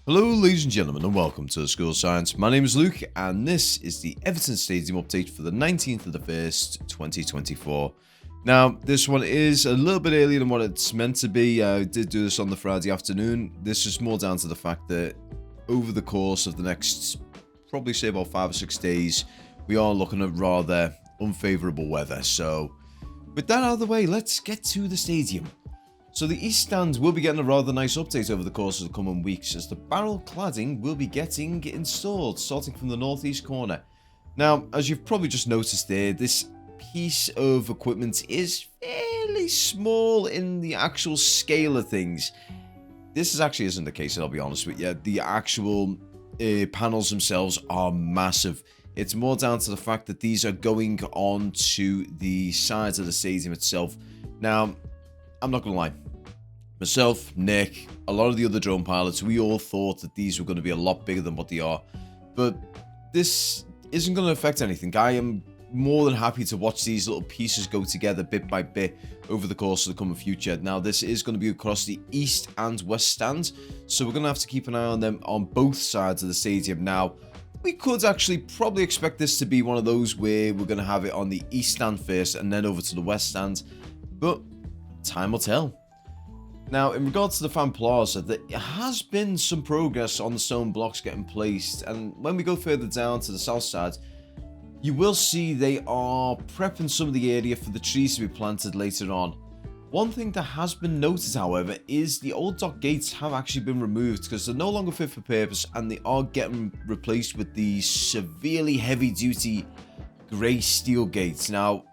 Hello ladies and gentlemen and welcome to the School of Science. My name is Luke and this is the Everton Stadium update for the 19th of the 1st, 2024. Now this one is a little bit earlier than what it's meant to be. I did do this on the Friday afternoon. This is more down to the fact that over the course of the next, probably say about 5 or 6 days, we are looking at rather unfavourable weather. So with that out of the way, let's get to the stadium. So the East Stand will be getting a rather nice update over the course of the coming weeks, as the barrel cladding will be getting installed, starting from the northeast corner. Now, as you've probably just noticed there, this piece of equipment is fairly small in the actual scale of things. This actually isn't the case, I'll be honest with you. The actual panels themselves are massive. It's more down to the fact that these are going on to the sides of the stadium itself. Now, I'm not going to lie. Myself, Nick, a lot of the other drone pilots, we all thought that these were going to be a lot bigger than what they are. But this isn't going to affect anything. I am more than happy to watch these little pieces go together bit by bit over the course of the coming future. Now, this is going to be across the east and west stands, so we're going to have to keep an eye on them on both sides of the stadium. Now, we could actually probably expect this to be one of those where we're going to have it on the east stand first and then over to the west stand. But time will tell. Now, in regards to the fan plaza, there has been some progress on the stone blocks getting placed, and when we go further down to the south side, you will see they are prepping some of the area for the trees to be planted later on. One thing that has been noted, however, is the old dock gates have actually been removed because they're no longer fit for purpose, and they are getting replaced with the severely heavy-duty grey steel gates. Now,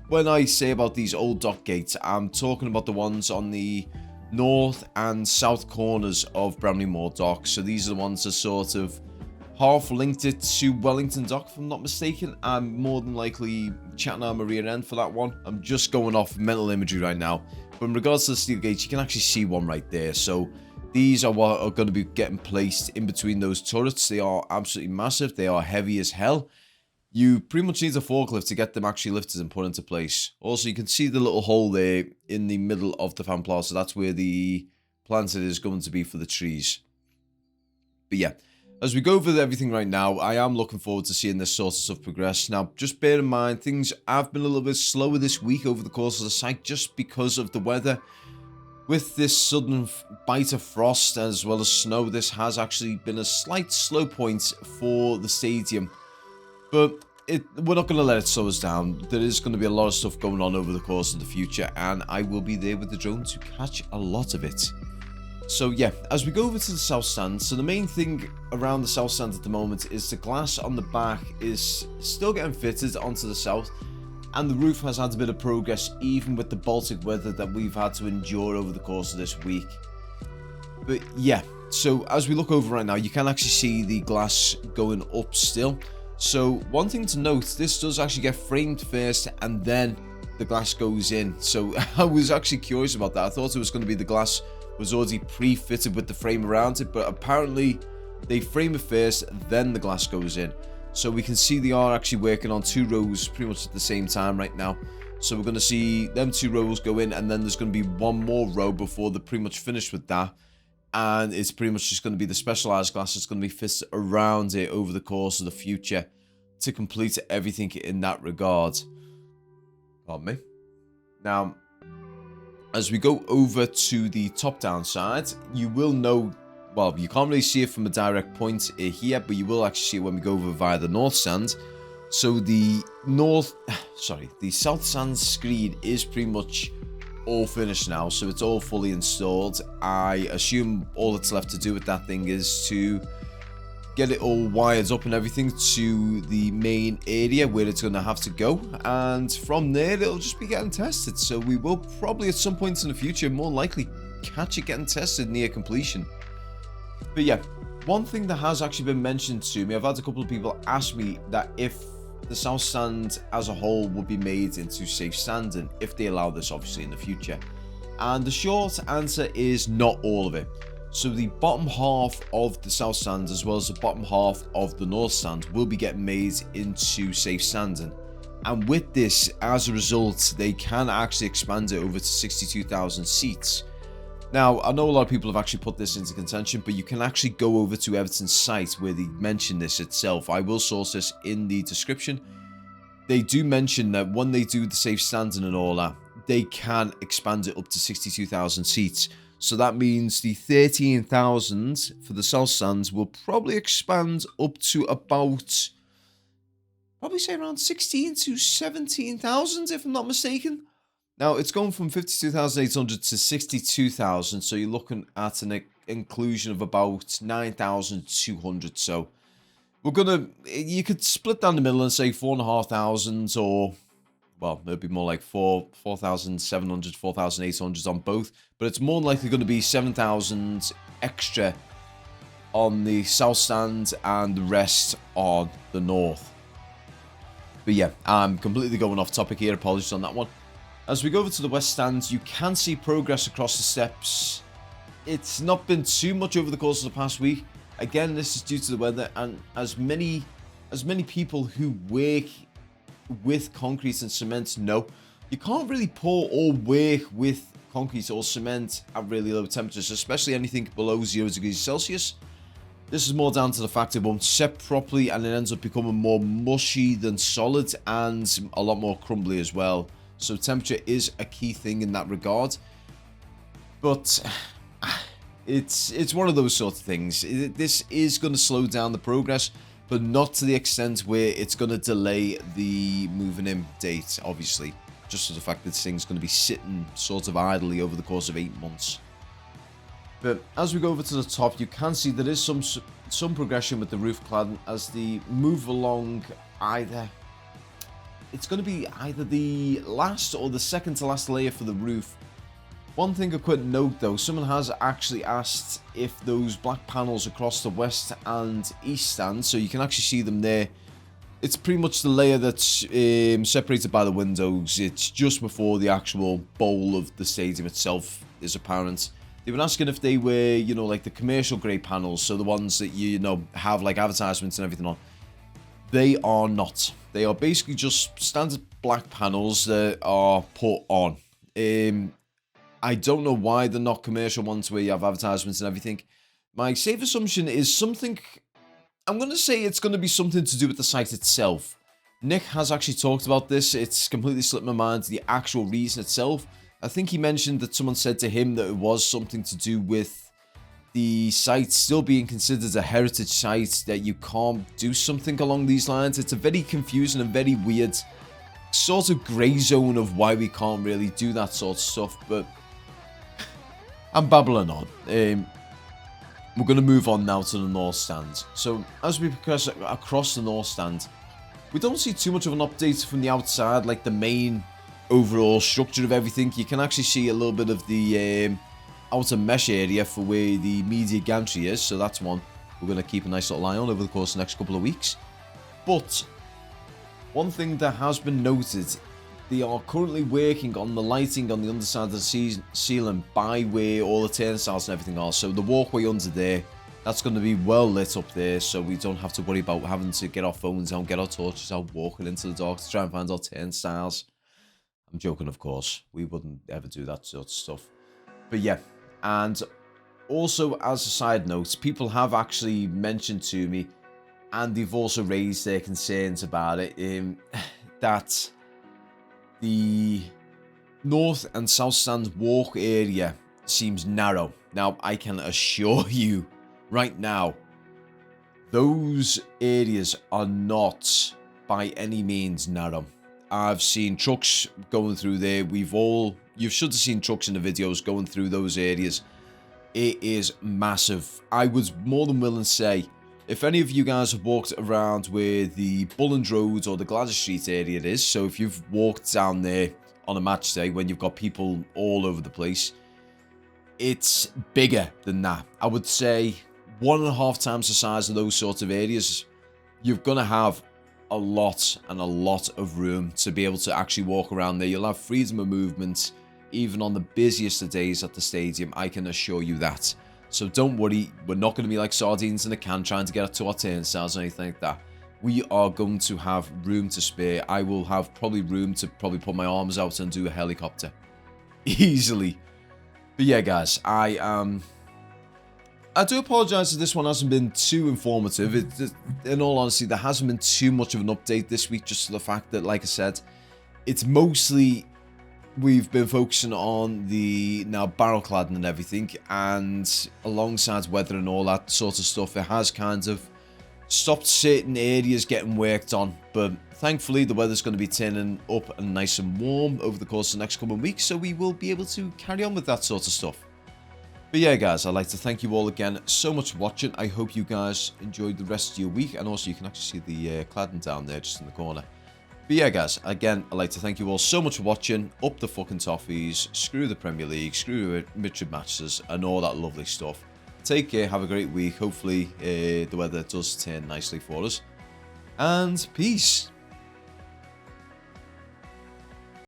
when I say about these old dock gates, I'm talking about the ones on the north and south corners of Bramley Moor Dock. So these are the ones that sort of half linked it to Wellington Dock, if I'm not mistaken. I'm more than likely chatting on my rear end for that one. I'm just going off mental imagery right now. But in regards to the steel gates, you can actually see one right there. So these are what are going to be getting placed in between those turrets. They are absolutely massive. They are heavy as hell. You pretty much need a forklift to get them actually lifted and put into place. Also, you can see the little hole there in the middle of the fan plaza. That's where the planted is going to be for the trees. But yeah, as we go over everything right now, I am looking forward to seeing this sort of stuff progress. Now, just bear in mind, things have been a little bit slower this week over the course of the site just because of the weather. With this sudden bite of frost as well as snow, this has actually been a slight slow point for the stadium. But we're not going to let it slow us down. There is going to be a lot of stuff going on over the course of the future, and I will be there with the drone to catch a lot of it. So yeah, as we go over to the south stand, so the main thing around the south stand at the moment is the glass on the back is still getting fitted onto the south, and the roof has had a bit of progress even with the Baltic weather that we've had to endure over the course of this week. But yeah, so as we look over right now, you can actually see the glass going up still. So one thing to note, this does actually get framed first and then the glass goes in. So I was actually curious about that. I thought it was going to be the glass was already pre-fitted with the frame around it, but apparently they frame it first, then the glass goes in. So we can see they are actually working on 2 rows pretty much at the same time right now. So we're going to see them 2 rows go in, and then there's going to be 1 more row before they're pretty much finished with that. And it's pretty much just going to be the specialized glass that's going to be fitted around it over the course of the future to complete everything in that regard. Pardon me. Now, as we go over to the top-down side, you will know, well, you can't really see it from a direct point here, but you will actually see it when we go over via the north stand. So the south stand screen is pretty much all finished now, so it's all fully installed. I assume all that's left to do with that thing is to get it all wired up and everything to the main area where it's going to have to go, and from there it'll just be getting tested. So we will probably at some point in the future more likely catch it getting tested near completion. But yeah, one thing that has actually been mentioned to me, I've had a couple of people ask me that if the south stand as a whole would be made into safe standing if they allow this obviously in the future, and the short answer is not all of it. So the bottom half of the south stand as well as the bottom half of the north stand will be getting made into safe standing, and with this, as a result, they can actually expand it over to 62,000 seats. Now, I know a lot of people have actually put this into contention, but you can actually go over to Everton's site where they mention this itself. I will source this in the description. They do mention that when they do the safe standing and all that, they can expand it up to 62,000 seats. So that means the 13,000 for the south stands will probably expand up to about, probably say around 16 to 17,000 if I'm not mistaken. Now, it's going from 52,800 to 62,000, so you're looking at an inclusion of about 9,200. So we're gonna, you could split down the middle and say 4,500, or, well, it'd be more like 4,700, 4,800 on both, but it's more likely going to be 7,000 extra on the south stand and the rest on the north. But yeah, I'm completely going off topic here, apologies on that one. As we go over to the west stand, you can see progress across the steps. It's not been too much over the course of the past week. Again, this is due to the weather, and as many people who work with concrete and cement know, you can't really pour or work with concrete or cement at really low temperatures, especially anything below 0 degrees Celsius. This is more down to the fact it won't set properly, and it ends up becoming more mushy than solid, and a lot more crumbly as well. So temperature is a key thing in that regard. But it's one of those sort of things. This is going to slow down the progress, but not to the extent where it's going to delay the moving in date, obviously. Just for the fact that this thing's going to be sitting sort of idly over the course of 8 months. But as we go over to the top, you can see there is some progression with the roof cladding as they move along. It's going to be either the last or the second to last layer for the roof. One thing a quick note though, someone has actually asked if those black panels across the west and east stand, so you can actually see them there. It's pretty much the layer that's separated by the windows. It's just before the actual bowl of the stadium itself is apparent. They've been asking if they were, you know, like the commercial grade panels, so the ones that you know have like advertisements and everything on. They are not. They are basically just standard black panels that are put on. I don't know why they're not commercial ones where you have advertisements and everything. My safe assumption is something, I'm going to say it's going to be something to do with the site itself. Nick has actually talked about this. It's completely slipped my mind, the actual reason itself. I think he mentioned that someone said to him that it was something to do with the site still being considered a heritage site, that you can't do something along these lines. It's a very confusing and very weird sort of grey zone of why we can't really do that sort of stuff, but I'm babbling on. We're going to move on now to the north stand. So as we progress across the north stand, we don't see too much of an update from the outside, like the main overall structure of everything. You can actually see a little bit of the outer mesh area for where the media gantry is, so that's one we're going to keep a nice little eye on over the course of the next couple of weeks. But one thing that has been noted, they are currently working on the lighting on the underside of the ceiling by where all the turnstiles and everything are. So the walkway under there, that's going to be well lit up there, so we don't have to worry about having to get our phones out, get our torches out, walking into the dark to try and find our turnstiles. I'm joking, of course. We wouldn't ever do that sort of stuff. But yeah, and also as a side note, people have actually mentioned to me, and they've also raised their concerns about it, that the north and south stand walk area seems narrow. Now, I can assure you right now, those areas are not by any means narrow. I've seen trucks going through there. You should have seen trucks in the videos going through those areas. It is massive. I was more than willing to say, if any of you guys have walked around where the Bulland Road or the Gladys Street area is, so if you've walked down there on a match day when you've got people all over the place, it's bigger than that. I would say 1.5 times the size of those sorts of areas. You're going to have a lot of room to be able to actually walk around there. You'll have freedom of movement even on the busiest of days at the stadium, I can assure you that. So don't worry, we're not going to be like sardines in a can trying to get up to our turnstiles or anything like that. We are going to have room to spare. I will have probably room to put my arms out and do a helicopter easily. But yeah, guys, I do apologise if this one hasn't been too informative. In all honesty, there hasn't been too much of an update this week, just to the fact that, like I said, it's mostly we've been focusing on the now barrel cladding and everything, and alongside weather and all that sort of stuff, it has kind of stopped certain areas getting worked on. But thankfully, the weather's going to be turning up and nice and warm over the course of the next coming weeks, so we will be able to carry on with that sort of stuff. But yeah, guys, I'd like to thank you all again so much for watching. I hope you guys enjoyed the rest of your week, and also you can actually see the cladding down there just in the corner. But yeah, guys, again, I'd like to thank you all so much for watching. Up the fucking toffees, screw the Premier League, screw Richard Masters, and all that lovely stuff. Take care, have a great week. Hopefully the weather does turn nicely for us. And peace.